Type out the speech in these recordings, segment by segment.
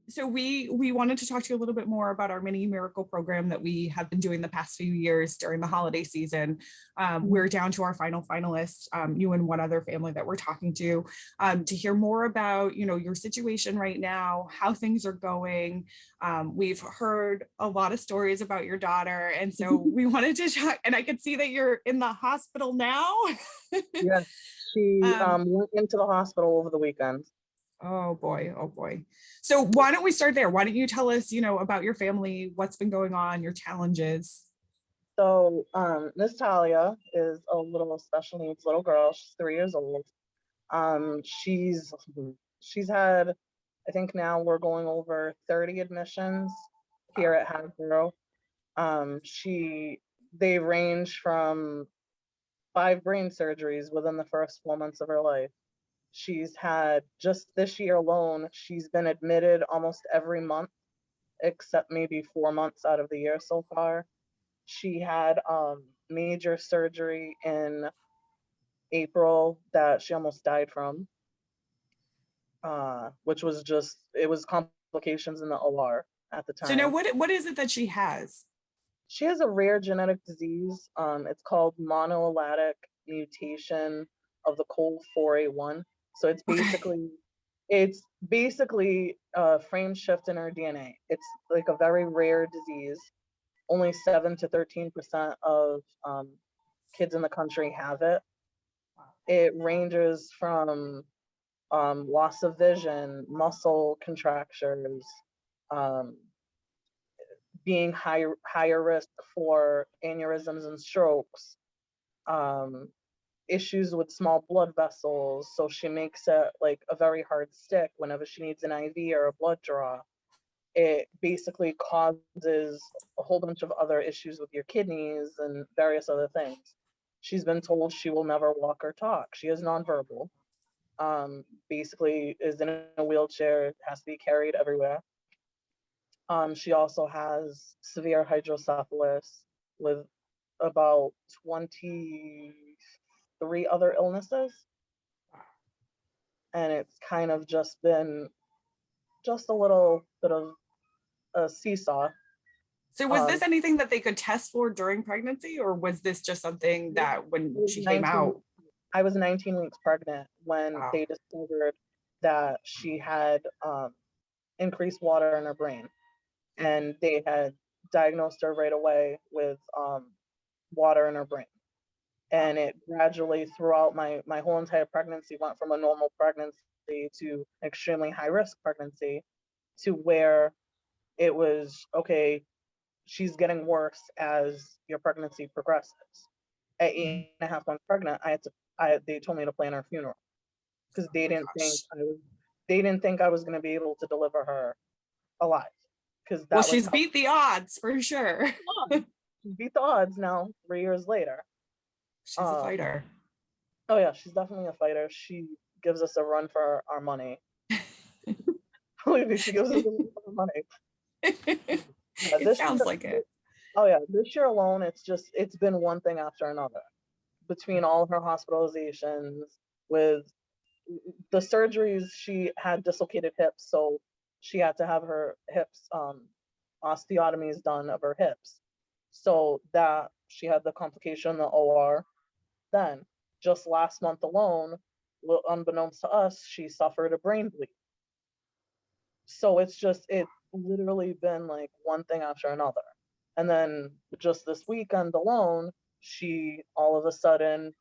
So we wanted to talk to you a little bit more about our mini miracle program that we have been doing the past few years during the holiday season. We're down to our final finalists, you and one other family that we're talking to hear more about, your situation right now, how things are going. We've heard a lot of stories about your daughter, and so we wanted to talk. And I could see that you're in the hospital now. Yes, she went into the hospital over the weekend. Oh boy, oh boy. So why don't we start there? Why don't you tell us, about your family, what's been going on, your challenges? So Miss Talia is a little special needs little girl. She's 3 years old. She's had, I think now we're going over 30 admissions here at Hasbro. They range from 5 brain surgeries within the first 4 months of her life. She's had, just this year alone, she's been admitted almost every month, except maybe 4 months out of the year so far. She had major surgery in April that she almost died from, which was it was complications in the OR at the So now time. what is it that she has? She has a rare genetic disease. It's called monallelic mutation of the COL4A1. So Okay. it's basically a frame shift in her DNA. It's like a very rare disease. Only 7 to 13% of kids in the country have it. It ranges from loss of vision, muscle contractures, um, being higher risk for aneurysms and strokes, um, issues with small blood vessels. So she makes it like a very hard stick whenever she needs an IV or a blood draw. It basically causes a whole bunch of other issues with your kidneys and various other things. She's been told she will never walk or talk. She is nonverbal. Basically is in a wheelchair, has to be carried everywhere. She also has severe hydrocephalus with about 23 other illnesses. And it's kind of just been just a little bit of a seesaw. So was this Um, anything that they could test for during pregnancy, or was this just something I that when was she came 19, out? I was 19 weeks pregnant when Wow. they discovered that she had increased water in her brain. And they had diagnosed her right away with water in her brain. And it gradually throughout my whole entire pregnancy went from a normal pregnancy to extremely high risk pregnancy to where it was okay, she's getting worse as your pregnancy progresses. At 8.5 months pregnant, they told me to plan her funeral because Oh my gosh. they didn't think I was going to be able to deliver her alive because Well, that was she's how beat the odds for sure. she beat the odds now 3 years later. She's a Um, fighter. oh yeah, she's definitely a fighter. She gives us a run for our money. Believe me, she gives us a run for our money. Yeah, It sounds like it. oh yeah, this year alone, it's been one thing after another. Between all her hospitalizations, with the surgeries, she had dislocated hips, so she had to have her hips osteotomies done of her hips. So that she had the complication in the OR. Then, just last month alone, unbeknownst to us, she suffered a brain bleed. So it's literally been like one thing after another. And then just this weekend alone, she all of a sudden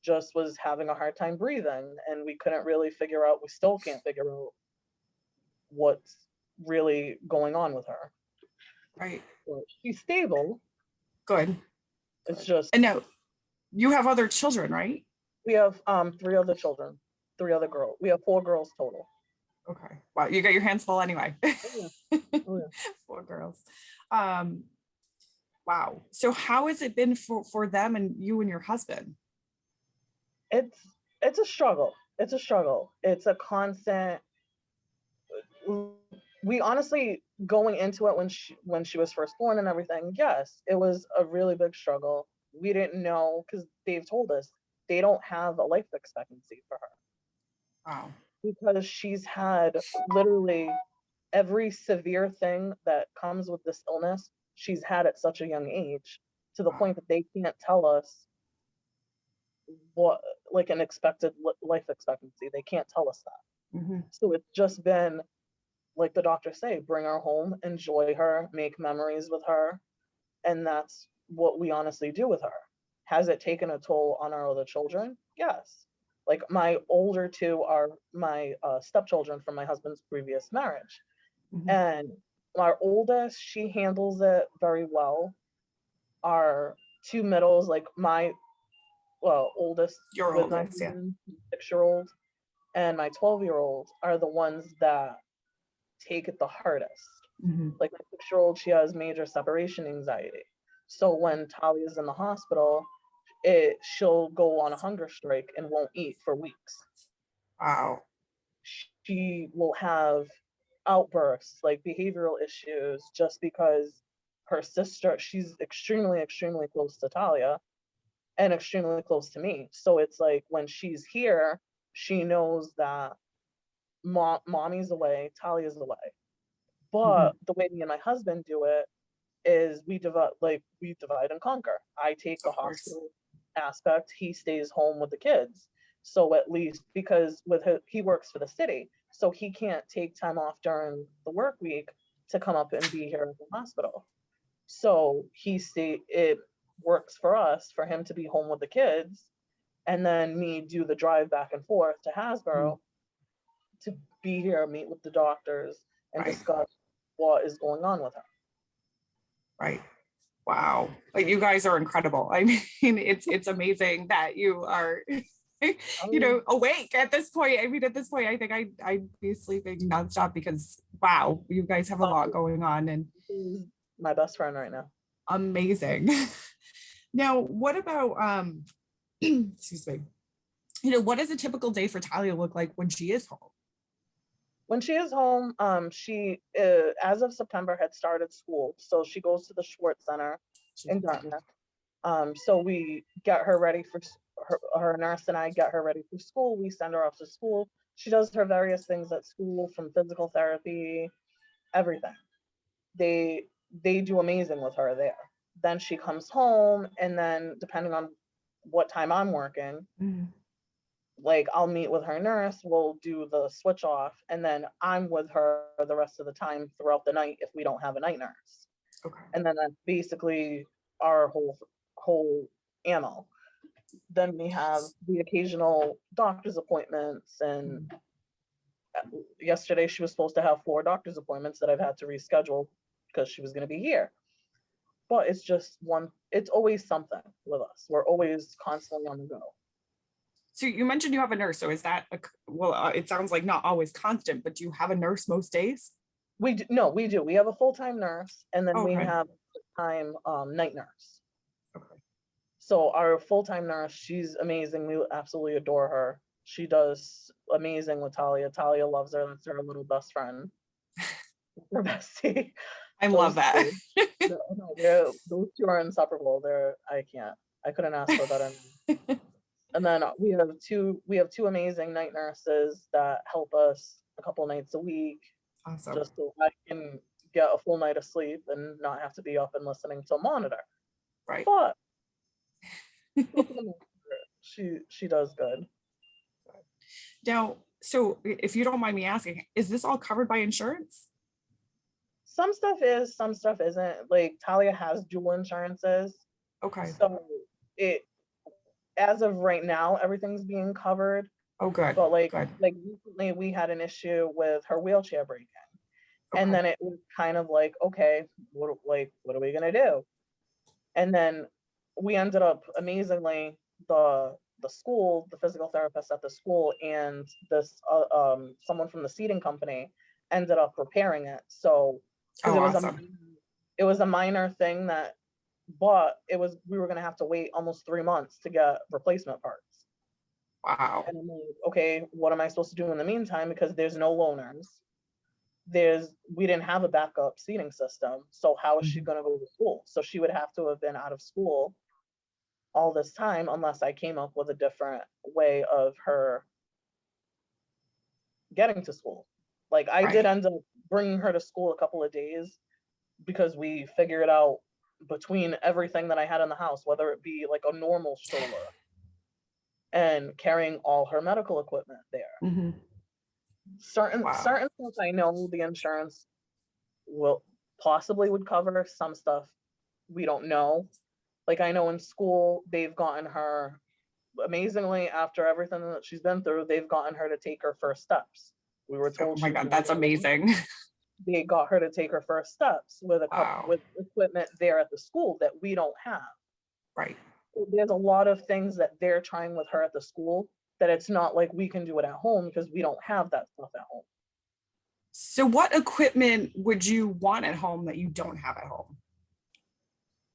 just was having a hard time breathing, and we couldn't really figure out, we still can't figure out what's really going on with her. Right. But she's stable. Good. It's Good. just And no, you have other children, right? we have 3 other children, 3 other girls. We have 4 girls total. Okay. Wow, you got your hands full anyway. Oh yeah. Oh yeah. 4 girls. Um, wow. So how has it been for them and you and your husband? It's it's a struggle. It's a struggle. It's a constant. We honestly, going into it when she was first born and everything, yes, it was a really big struggle. We didn't know because they've told us they don't have a life expectancy for her Wow. because she's had literally every severe thing that comes with this illness, she's had at such a young age, to the point that they can't tell us what, like, an expected life expectancy. They can't tell us that. Mhm. So it's just been, like the doctors say, bring her home, enjoy her, make memories with her. And that's what we honestly do with her. Has it taken a toll on our other children? Yes. Like, my older two are my stepchildren from my husband's previous marriage. Mhm. And our oldest, she handles it very well. Our two middles, like my oldest Your with my oldest, yeah. husband, 6-year-old, and my 12-year-old are the ones that take it the hardest. Mhm. Like, my 6-year-old, she has major separation anxiety. So when Talia's in the hospital, she'll go on a hunger strike and won't eat for weeks. Wow. She will have outbursts, like behavioral issues, just because her sister, she's extremely, extremely close to Talia and extremely close to me. So it's like, when she's here, she knows that mommy's away, Talia's away. Mhm. But the way me and my husband do it is we divide and conquer. I take the Of course. hospital aspect, he stays home with the kids. So at least, because he works for the city, so he can't take time off during the work week to come up and be here at the hospital. So it works for us for him to be home with the kids, and then me do the drive back and forth to Mhm. Hasbro to be here, meet with the doctors, and Right. discuss what is going on with her. Right. Wow. Like, you guys are incredible. I mean, it's amazing that you are, awake at this point. I mean, at this point, I think I'd be sleeping nonstop, because wow, you guys have a lot going on, and He's my best friend right now. amazing. Now, what about excuse me. What does a typical day for Talia look like when she is home? When she is home, she, as of September, had started school. So she goes to the Schwartz Center in Dartmouth. So we get her ready for her nurse and I get her ready for school. We send her off to school. She does her various things at school, from physical therapy, everything. They do amazing with her there. Then she comes home, and then depending on what time I'm working, Mhm. like, I'll meet with her nurse, we'll do the switch off, and then I'm with her the rest of the time throughout the night if we don't have a night nurse. Okay. And then that's basically our whole ammo. Then we have the occasional doctor's appointments, and yesterday she was supposed to have 4 doctor's appointments that I've had to reschedule because she was going to be here. But it's always something with us. We're always constantly on the go. So you mentioned you have a nurse. So is that it sounds like not always constant, but do you have a nurse most days? No, we do. We have a full-time nurse, and then we Okay. have a time night nurse. Okay. So our full-time nurse, she's amazing. We absolutely adore her. She does amazing with Talia. Talia loves her. That's her little best friend, her bestie. I love Those that. two, those two are inseparable. I couldn't ask for a better. And then we have two amazing night nurses that help us a couple nights a week, Awesome. just so I can get a full night of sleep and not have to be up and listening to a monitor. Right. But she does good. Now, so if you don't mind me asking, is this all covered by insurance? Some stuff is, some stuff isn't. Like, Talia has dual insurances, Okay. so it as of right now everything's being covered. Oh, good. But like Good. recently we had an issue with her wheelchair breaking. And Okay. then it was kind of like, okay, what are we gonna do? And then we ended up, amazingly, the school, the physical therapist at the school, and this someone from the seating company ended up repairing it. So because Oh, awesome. it was a minor thing but we were gonna have to wait almost 3 months to get replacement parts. Wow. And I'm like, okay, what am I supposed to do in the meantime? Because there's no loaners. We didn't have a backup seating system. So how is she Mhm. going to go to school? So she would have to have been out of school all this time unless I came up with a different way of her getting to school. Like I did Right. end up bringing her to school a couple of days because we figured out between everything that I had in the house, whether it be like a normal stroller and carrying all her medical equipment there. Mhm. Certain Wow. stuff I know the insurance will possibly would cover. Some stuff we don't know. Like I know in school they've gotten her, amazingly, after everything that she's been through, they've gotten her to take her first steps. We were Oh told my she God, was that's really, amazing. they got her to take her first steps with a couple Wow. with equipment there at the school that we don't have. Right. There's a lot of things that they're trying with her at the school that it's not like we can do it at home because we don't have that stuff at home. So what equipment would you want at home that you don't have at home?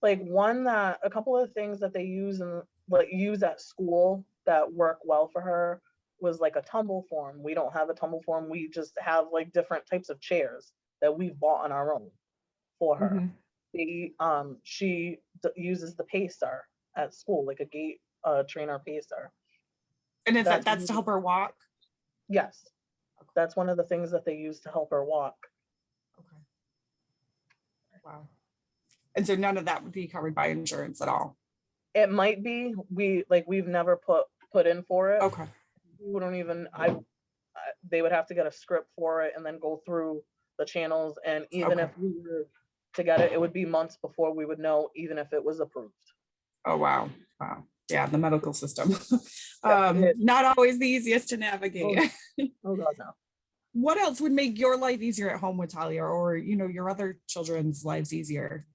Like a couple of things that they use and like use at school that work well for her was like a tumble form. We don't have a tumble form. We just have like different types of chairs that we've bought on our own for her. Mhm. She uses the pacer at school, like a gait trainer pacer. And is That's that's to help her walk? yes, that's one of the things that they use to help her walk. Okay. Wow. And so none of that would be covered by insurance at all. It might be, we've never put in for it. Okay. We don't even, they would have to get a script for it and then go through the channels. And even Okay. if we were to get it, it would be months before we would know, even if it was approved. Oh, wow. Wow. Yeah, the medical system. Yeah, Not always the easiest to oh, navigate. oh God, no. What else would make your life easier at home with Talia, or your other children's lives easier?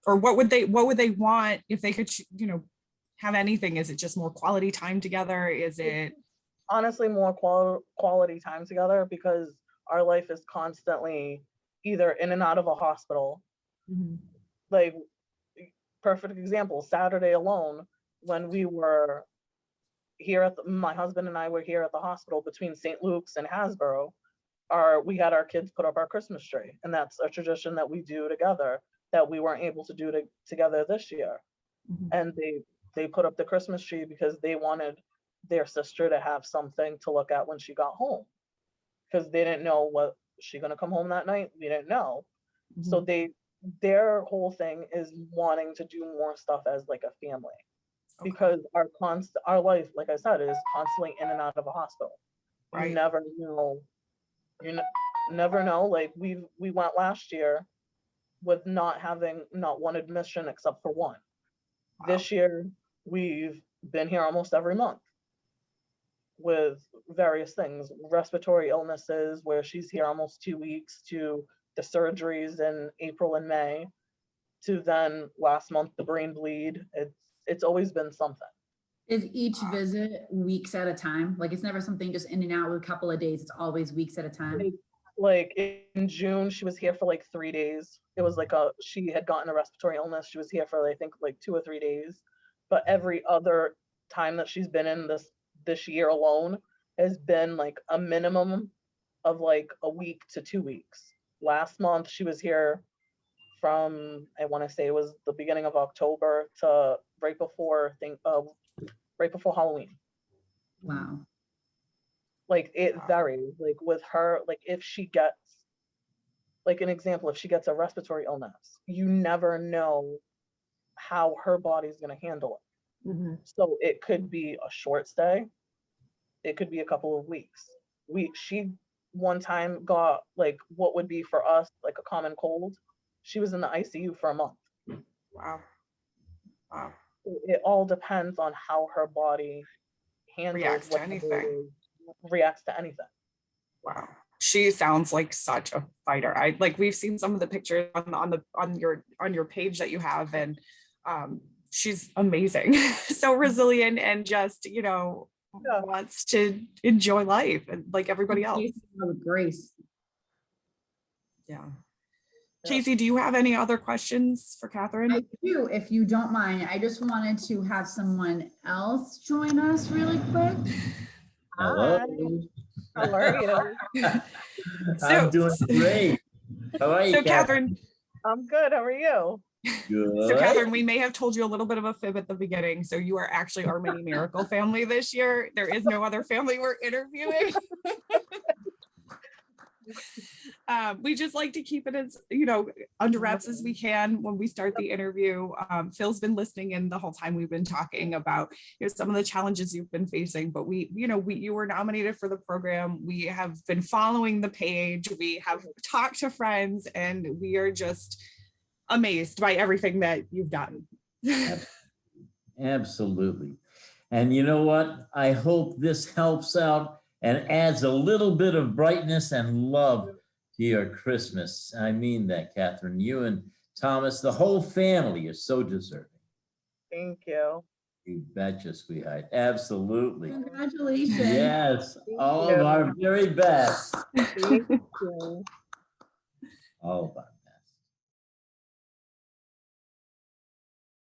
Or what would they want if they could, have anything? Is it just more quality time together? Is it Honestly, more quality time together, because our life is constantly either in and out of a hospital. Mhm. Like, perfect example, Saturday alone, when we were here my husband and I were here at the hospital between St. Luke's and Hasbro, we had our kids put up our Christmas tree, and that's a tradition that we do together that we weren't able to do together this year. Mhm. And they put up the Christmas tree because they wanted their sister to have something to look at when she got home, because they didn't know, what she gonna come home that night, we didn't know. So Mhm. their whole thing is wanting to do more stuff as like a family, Okay. because our life, like I said, is constantly in and out of a hospital. You Right. never know. Never know. Like we went last year with not one admission except for one. Wow. This year we've been here almost every month with various things, respiratory illnesses, where she's here almost 2 weeks, to the surgeries in April and May, to then last month the brain bleed. It's always been something. Is each visit weeks at a time? Like it's never something just in and out with a couple of days. It's always weeks at a time. Like in June, she was here for like 3 days. It was like she had gotten a respiratory illness. She was here for, I think, like 2 or 3 days. But every other time that she's been in this year alone has been like a minimum of like a week to 2 weeks. Last month she was here from, I want to say it was the beginning of October to right before Halloween. Wow. Like it Wow. varies. Like with her, like if she gets, like an example, if she gets a respiratory illness, you never know how her body's going to handle it. Mhm. So it could be a short stay. It could be a couple of weeks. She one time got like what would be for us like a common cold. She was in the ICU for a month. Wow. Wow. It all depends on how her body handles Reacts to whatever it anything. is, reacts to anything. Wow. She sounds like such a fighter. We've seen some of the pictures on your page that you have, and she's amazing. So resilient, and just, Yeah. wants to enjoy life and like everybody else. With grace. Yeah. Yeah. Casey, do you have any other questions for Catherine? I do, if you don't mind. I just wanted to have someone else join us really quick. Hello. How are you? I'm doing great. How are you, So Catherine, I'm good. How are you? Good. So Catherine, we may have told you a little bit of a fib at the beginning. So you are actually our mini miracle family this year. There is no other family we're interviewing. We just like to keep it as, under wraps as we can when we start the interview. Phil's been listening in the whole time we've been talking about some of the challenges you've been facing, but you were nominated for the program. We have been following the page. We have talked to friends, and we are just amazed by everything that you've done. Absolutely. And you know what? I hope this helps out and adds a little bit of brightness and love to your Christmas. I mean that, Catherine. You and Thomas, the whole family is so deserving. Thank you. You betcha, sweetheart. Absolutely. Congratulations. Yes, Thank all you. of our very best. Thank you. All of our